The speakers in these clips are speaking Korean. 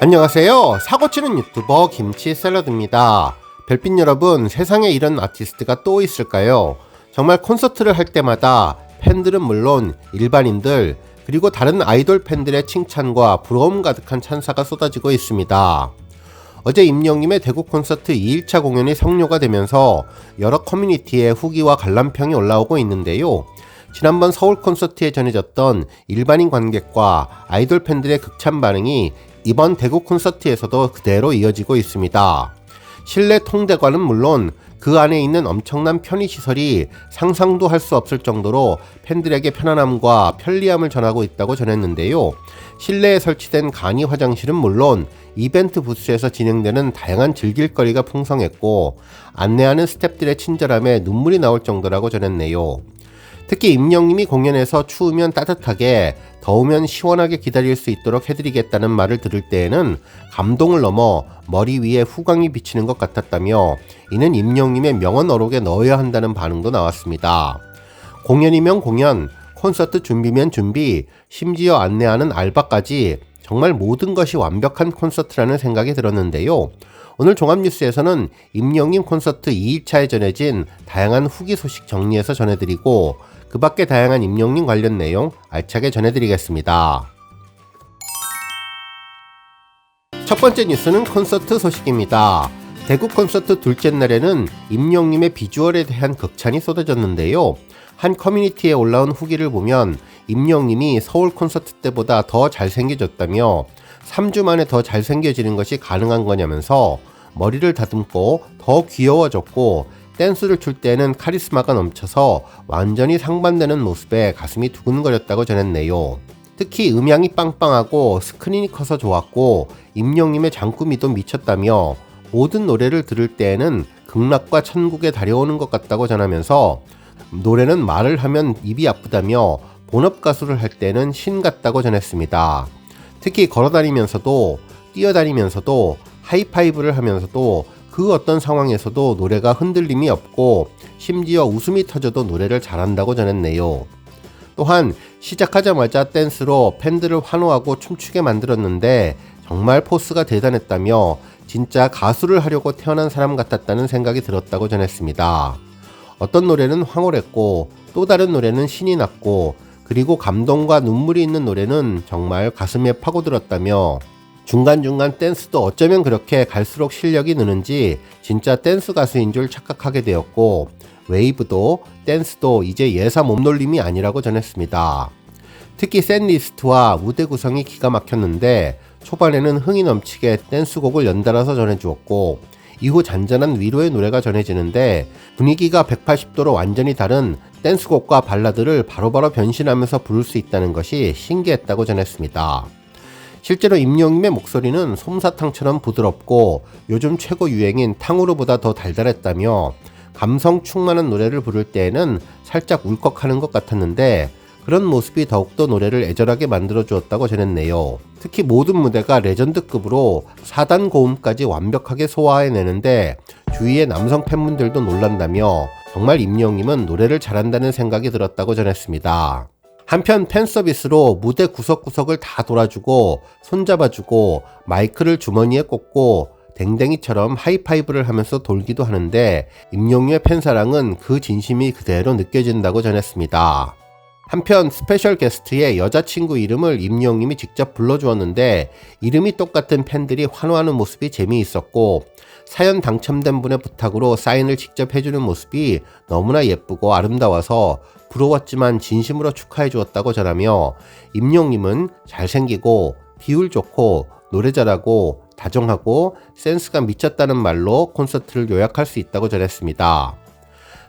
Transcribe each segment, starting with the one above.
안녕하세요. 사고치는 유튜버 김치샐러드입니다. 별빛 여러분, 세상에 이런 아티스트가 또 있을까요? 정말 콘서트를 할 때마다 팬들은 물론 일반인들 그리고 다른 아이돌 팬들의 칭찬과 부러움 가득한 찬사가 쏟아지고 있습니다. 어제 임영님의 대구 콘서트 2일차 공연이 성료가 되면서 여러 커뮤니티에 후기와 관람평이 올라오고 있는데요. 지난번 서울 콘서트에 전해졌던 일반인 관객과 아이돌 팬들의 극찬 반응이 이번 대구 콘서트에서도 그대로 이어지고 있습니다. 실내 통대관은 물론 그 안에 있는 엄청난 편의시설이 상상도 할 수 없을 정도로 팬들에게 편안함과 편리함을 전하고 있다고 전했는데요. 실내에 설치된 간이 화장실은 물론 이벤트 부스에서 진행되는 다양한 즐길거리가 풍성했고 안내하는 스태프들의 친절함에 눈물이 나올 정도라고 전했네요. 특히 임영님이 공연에서 추우면 따뜻하게 더우면 시원하게 기다릴 수 있도록 해드리겠다는 말을 들을 때에는 감동을 넘어 머리 위에 후광이 비치는 것 같았다며 이는 임영님의 명언 어록에 넣어야 한다는 반응도 나왔습니다. 공연이면 공연, 콘서트 준비면 준비, 심지어 안내하는 알바까지 정말 모든 것이 완벽한 콘서트라는 생각이 들었는데요. 오늘 종합뉴스에서는 임영님 콘서트 2일차에 전해진 다양한 후기 소식 정리해서 전해드리고 그 밖에 다양한 임영님 관련 내용 알차게 전해드리겠습니다. 첫 번째 뉴스는 콘서트 소식입니다. 대구 콘서트 둘째 날에는 임영님의 비주얼에 대한 극찬이 쏟아졌는데요. 한 커뮤니티에 올라온 후기를 보면 임영님이 서울 콘서트 때보다 더 잘생겨졌다며 3주 만에 더 잘생겨지는 것이 가능한 거냐면서 머리를 다듬고 더 귀여워졌고 댄스를 출 때는 카리스마가 넘쳐서 완전히 상반되는 모습에 가슴이 두근거렸다고 전했네요. 특히 음향이 빵빵하고 스크린이 커서 좋았고 임영님의 장꾸미도 미쳤다며 모든 노래를 들을 때에는 극락과 천국에 달려오는 것 같다고 전하면서 노래는 말을 하면 입이 아프다며 본업 가수를 할 때는 신 같다고 전했습니다. 특히 걸어다니면서도 뛰어다니면서도 하이파이브를 하면서도 그 어떤 상황에서도 노래가 흔들림이 없고 심지어 웃음이 터져도 노래를 잘한다고 전했네요. 또한 시작하자마자 댄스로 팬들을 환호하고 춤추게 만들었는데 정말 포스가 대단했다며 진짜 가수를 하려고 태어난 사람 같았다는 생각이 들었다고 전했습니다. 어떤 노래는 황홀했고 또 다른 노래는 신이 났고 그리고 감동과 눈물이 있는 노래는 정말 가슴에 파고들었다며 중간중간 댄스도 어쩌면 그렇게 갈수록 실력이 느는지 진짜 댄스 가수인 줄 착각하게 되었고 웨이브도 댄스도 이제 예사 몸놀림이 아니라고 전했습니다. 특히 셋리스트와 무대 구성이 기가 막혔는데 초반에는 흥이 넘치게 댄스곡을 연달아서 전해주었고 이후 잔잔한 위로의 노래가 전해지는데 분위기가 180도로 완전히 다른 댄스곡과 발라드를 바로바로 변신하면서 부를 수 있다는 것이 신기했다고 전했습니다. 실제로 임영님의 목소리는 솜사탕처럼 부드럽고 요즘 최고 유행인 탕후루보다 더 달달했다며 감성 충만한 노래를 부를 때에는 살짝 울컥하는 것 같았는데 그런 모습이 더욱더 노래를 애절하게 만들어 주었다고 전했네요. 특히 모든 무대가 레전드급으로 4단 고음까지 완벽하게 소화해내는데 주위의 남성 팬분들도 놀란다며 정말 임영님은 노래를 잘한다는 생각이 들었다고 전했습니다. 한편 팬서비스로 무대 구석구석을 다 돌아주고 손잡아주고 마이크를 주머니에 꽂고 댕댕이처럼 하이파이브를 하면서 돌기도 하는데 임영웅의 팬사랑은 그 진심이 그대로 느껴진다고 전했습니다. 한편 스페셜 게스트의 여자친구 이름을 임영웅이 직접 불러주었는데 이름이 똑같은 팬들이 환호하는 모습이 재미있었고 사연 당첨된 분의 부탁으로 사인을 직접 해주는 모습이 너무나 예쁘고 아름다워서 부러웠지만 진심으로 축하해 주었다고 전하며 임영웅은 잘생기고 비율 좋고 노래 잘하고 다정하고 센스가 미쳤다는 말로 콘서트를 요약할 수 있다고 전했습니다.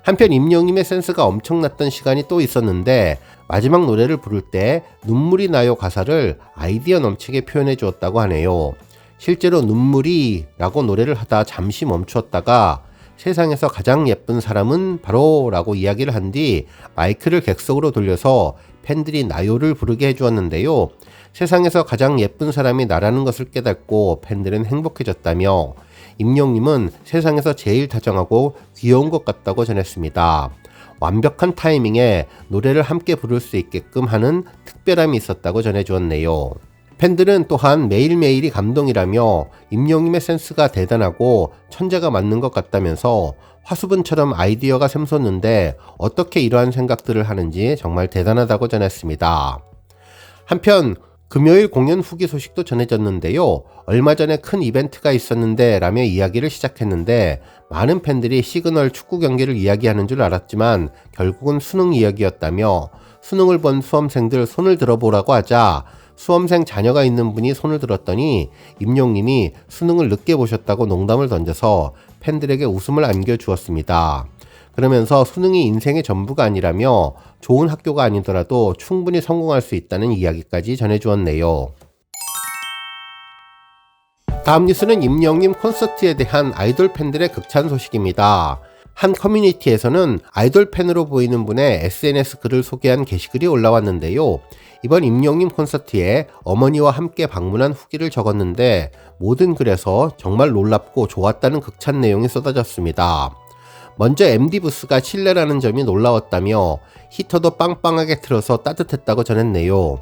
한편 임영웅의 센스가 엄청났던 시간이 또 있었는데 마지막 노래를 부를 때 눈물이 나요 가사를 아이디어 넘치게 표현해 주었다고 하네요. 실제로 눈물이 라고 노래를 하다 잠시 멈추었다가 세상에서 가장 예쁜 사람은 바로 라고 이야기를 한 뒤 마이크를 객석으로 돌려서 팬들이 나요를 부르게 해주었는데요. 세상에서 가장 예쁜 사람이 나라는 것을 깨닫고 팬들은 행복해졌다며 임영웅은 세상에서 제일 다정하고 귀여운 것 같다고 전했습니다. 완벽한 타이밍에 노래를 함께 부를 수 있게끔 하는 특별함이 있었다고 전해주었네요. 팬들은 또한 매일매일이 감동이라며 임영님의 센스가 대단하고 천재가 맞는 것 같다면서 화수분처럼 아이디어가 샘솟는데 어떻게 이러한 생각들을 하는지 정말 대단하다고 전했습니다. 한편 금요일 공연 후기 소식도 전해졌는데요. 얼마 전에 큰 이벤트가 있었는데 라며 이야기를 시작했는데 많은 팬들이 시그널 축구 경기를 이야기하는 줄 알았지만 결국은 수능 이야기였다며 수능을 본 수험생들 손을 들어보라고 하자 수험생 자녀가 있는 분이 손을 들었더니 임영님이 수능을 늦게 보셨다고 농담을 던져서 팬들에게 웃음을 안겨주었습니다. 그러면서 수능이 인생의 전부가 아니라며 좋은 학교가 아니더라도 충분히 성공할 수 있다는 이야기까지 전해주었네요. 다음 뉴스는 임영님 콘서트에 대한 아이돌 팬들의 극찬 소식입니다. 한 커뮤니티에서는 아이돌 팬으로 보이는 분의 SNS 글을 소개한 게시글이 올라왔는데요. 이번 임영님 콘서트에 어머니와 함께 방문한 후기를 적었는데 모든 글에서 정말 놀랍고 좋았다는 극찬 내용이 쏟아졌습니다. 먼저 MD 부스가 실내라는 점이 놀라웠다며 히터도 빵빵하게 틀어서 따뜻했다고 전했네요.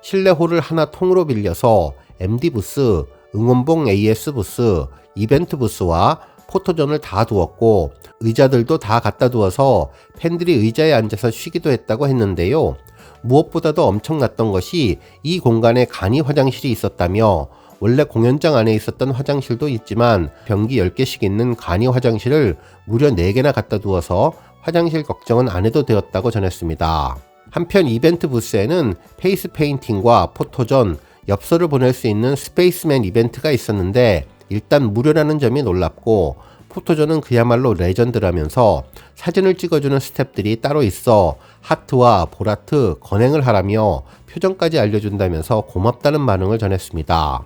실내 홀을 하나 통으로 빌려서 MD 부스, 응원봉 AS 부스, 이벤트 부스와 포토존을 다 두었고 의자들도 다 갖다 두어서 팬들이 의자에 앉아서 쉬기도 했다고 했는데요. 무엇보다도 엄청났던 것이 이 공간에 간이 화장실이 있었다며 원래 공연장 안에 있었던 화장실도 있지만 변기 10개씩 있는 간이 화장실을 무려 4개나 갖다 두어서 화장실 걱정은 안 해도 되었다고 전했습니다. 한편 이벤트 부스에는 페이스 페인팅과 포토존, 엽서를 보낼 수 있는 스페이스맨 이벤트가 있었는데 일단 무료라는 점이 놀랍고 포토존은 그야말로 레전드라면서 사진을 찍어주는 스태프들이 따로 있어 하트와 볼하트, 건행을 하라며 표정까지 알려준다면서 고맙다는 반응을 전했습니다.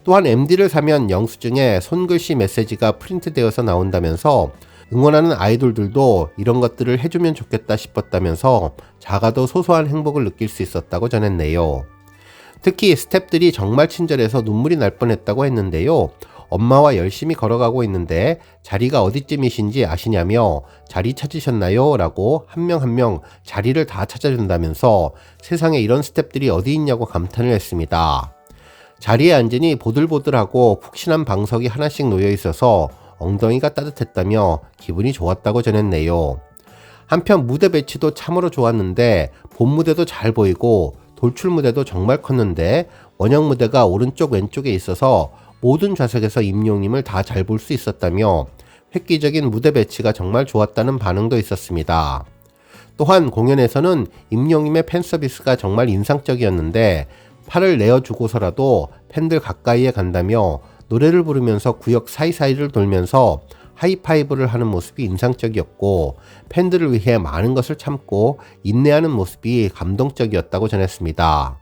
또한 MD를 사면 영수증에 손글씨 메시지가 프린트되어서 나온다면서 응원하는 아이돌들도 이런 것들을 해주면 좋겠다 싶었다면서 작아도 소소한 행복을 느낄 수 있었다고 전했네요. 특히 스태프들이 정말 친절해서 눈물이 날 뻔했다고 했는데요. 엄마와 열심히 걸어가고 있는데 자리가 어디쯤이신지 아시냐며 자리 찾으셨나요? 라고 한 명 한 명 자리를 다 찾아준다면서 세상에 이런 스태프들이 어디 있냐고 감탄을 했습니다. 자리에 앉으니 보들보들하고 푹신한 방석이 하나씩 놓여 있어서 엉덩이가 따뜻했다며 기분이 좋았다고 전했네요. 한편 무대 배치도 참으로 좋았는데 본 무대도 잘 보이고 돌출 무대도 정말 컸는데 원형 무대가 오른쪽 왼쪽에 있어서 모든 좌석에서 임영님을 다 잘 볼 수 있었다며 획기적인 무대 배치가 정말 좋았다는 반응도 있었습니다. 또한 공연에서는 임영님의 팬 서비스가 정말 인상적이었는데 팔을 내어주고서라도 팬들 가까이에 간다며 노래를 부르면서 구역 사이사이를 돌면서 하이파이브를 하는 모습이 인상적이었고 팬들을 위해 많은 것을 참고 인내하는 모습이 감동적이었다고 전했습니다.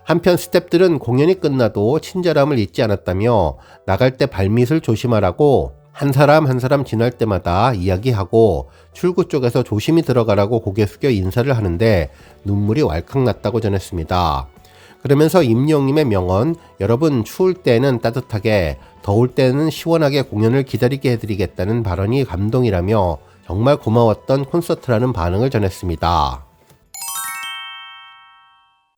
한편 스태프들은 공연이 끝나도 친절함을 잊지 않았다며 나갈 때 발밑을 조심하라고 한 사람 한 사람 지날 때마다 이야기하고 출구 쪽에서 조심히 들어가라고 고개 숙여 인사를 하는데 눈물이 왈칵 났다고 전했습니다. 그러면서 임영님의 명언 여러분 추울 때는 따뜻하게 더울 때는 시원하게 공연을 기다리게 해드리겠다는 발언이 감동이라며 정말 고마웠던 콘서트라는 반응을 전했습니다.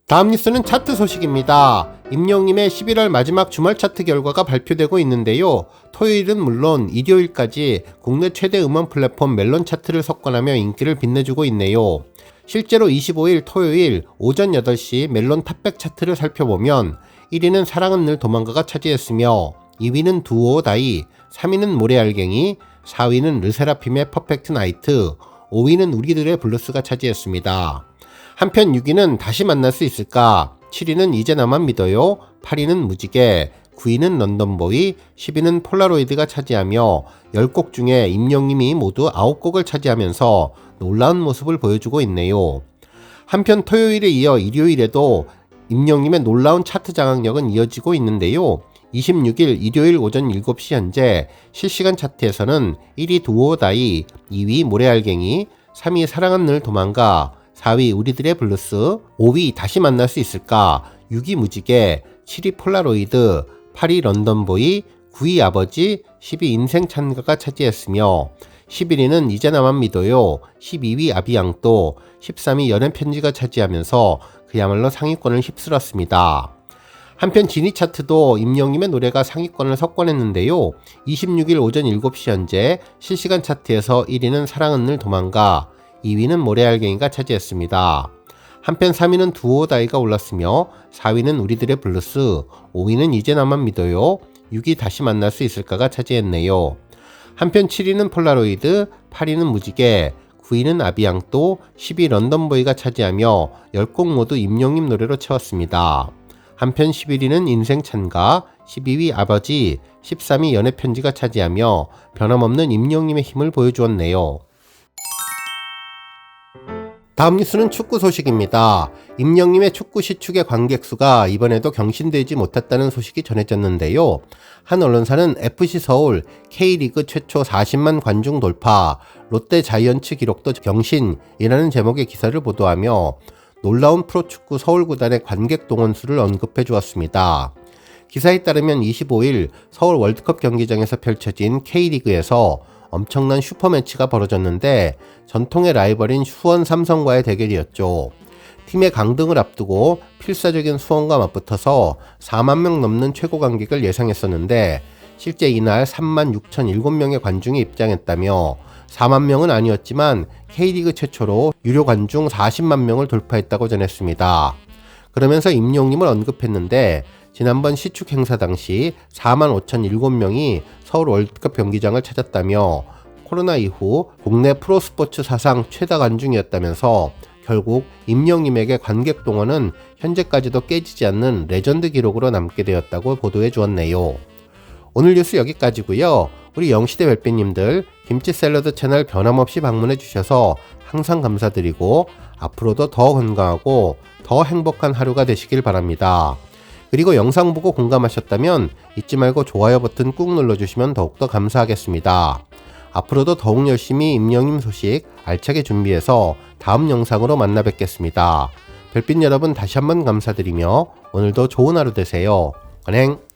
다음 뉴스는 차트 소식입니다. 임영님의 11월 마지막 주말 차트 결과가 발표되고 있는데요. 토요일은 물론 일요일까지 국내 최대 음원 플랫폼 멜론 차트를 석권하며 인기를 빛내주고 있네요. 실제로 25일 토요일 오전 8시 멜론 탑100 차트를 살펴보면 1위는 사랑은 늘 도망가가 차지했으며 2위는 두오 다이, 3위는 모래알갱이, 4위는 르세라핌의 퍼펙트 나이트, 5위는 우리들의 블루스가 차지했습니다. 한편 6위는 다시 만날 수 있을까, 7위는 이제 나만 믿어요, 8위는 무지개, 9위는 런던보이, 10위는 폴라로이드가 차지하며 10곡 중에 임영님이 모두 9곡을 차지하면서 놀라운 모습을 보여주고 있네요. 한편 토요일에 이어 일요일에도 임영님의 놀라운 차트 장악력은 이어지고 있는데요. 26일 일요일 오전 7시 현재 실시간 차트에서는 1위 두오다이, 2위 모래알갱이, 3위 사랑은 늘 도망가, 4위 우리들의 블루스, 5위 다시 만날 수 있을까, 6위 무지개, 7위 폴라로이드, 8위 런던보이, 9위 아버지, 10위 인생 찬가가 차지했으며 11위는 이제 나만 믿어요, 12위 아비앙또, 13위 연애편지가 차지하면서 그야말로 상위권을 휩쓸었습니다. 한편 지니 차트도 임영님의 노래가 상위권을 석권했는데요. 26일 오전 7시 현재 실시간 차트에서 1위는 사랑은 늘 도망가, 2위는 모래알갱이가 차지했습니다. 한편 3위는 두오다이가 올랐으며 4위는 우리들의 블루스, 5위는 이제 나만 믿어요, 6위 다시 만날 수 있을까가 차지했네요. 한편 7위는 폴라로이드, 8위는 무지개, 9위는 아비앙또, 10위 런던보이가 차지하며 10곡 모두 임영님 노래로 채웠습니다. 한편 11위는 인생찬가, 12위 아버지, 13위 연애편지가 차지하며 변함없는 임영님의 힘을 보여주었네요. 다음 뉴스는 축구 소식입니다. 임영님의 축구 시축의 관객 수가 이번에도 경신되지 못했다는 소식이 전해졌는데요. 한 언론사는 FC 서울 K리그 최초 40만 관중 돌파, 롯데 자이언츠 기록도 경신이라는 제목의 기사를 보도하며 놀라운 프로축구 서울구단의 관객 동원수를 언급해 주었습니다. 기사에 따르면 25일 서울 월드컵 경기장에서 펼쳐진 K리그에서 엄청난 슈퍼매치가 벌어졌는데 전통의 라이벌인 수원 삼성과의 대결이었죠. 팀의 강등을 앞두고 필사적인 수원과 맞붙어서 4만 명 넘는 최고 관객을 예상했었는데 실제 이날 3만 6,007명의 관중이 입장했다며 4만 명은 아니었지만 K리그 최초로 유료 관중 40만 명을 돌파했다고 전했습니다. 그러면서 임영님을 언급했는데 지난번 시축 행사 당시 4만 5,007명이 서울 월드컵 경기장을 찾았다며 코로나 이후 국내 프로스포츠 사상 최다 관중이었다면서 결국 임영님에게 관객 동원은 현재까지도 깨지지 않는 레전드 기록으로 남게 되었다고 보도해 주었네요. 오늘 뉴스 여기까지고요. 우리 영시대 별빛님들 김치 샐러드 채널 변함없이 방문해 주셔서 항상 감사드리고 앞으로도 더 건강하고 더 행복한 하루가 되시길 바랍니다. 그리고 영상 보고 공감하셨다면 잊지 말고 좋아요 버튼 꾹 눌러주시면 더욱더 감사하겠습니다. 앞으로도 더욱 열심히 임영님 소식 알차게 준비해서 다음 영상으로 만나 뵙겠습니다. 별빛 여러분 다시 한번 감사드리며 오늘도 좋은 하루 되세요. 건행!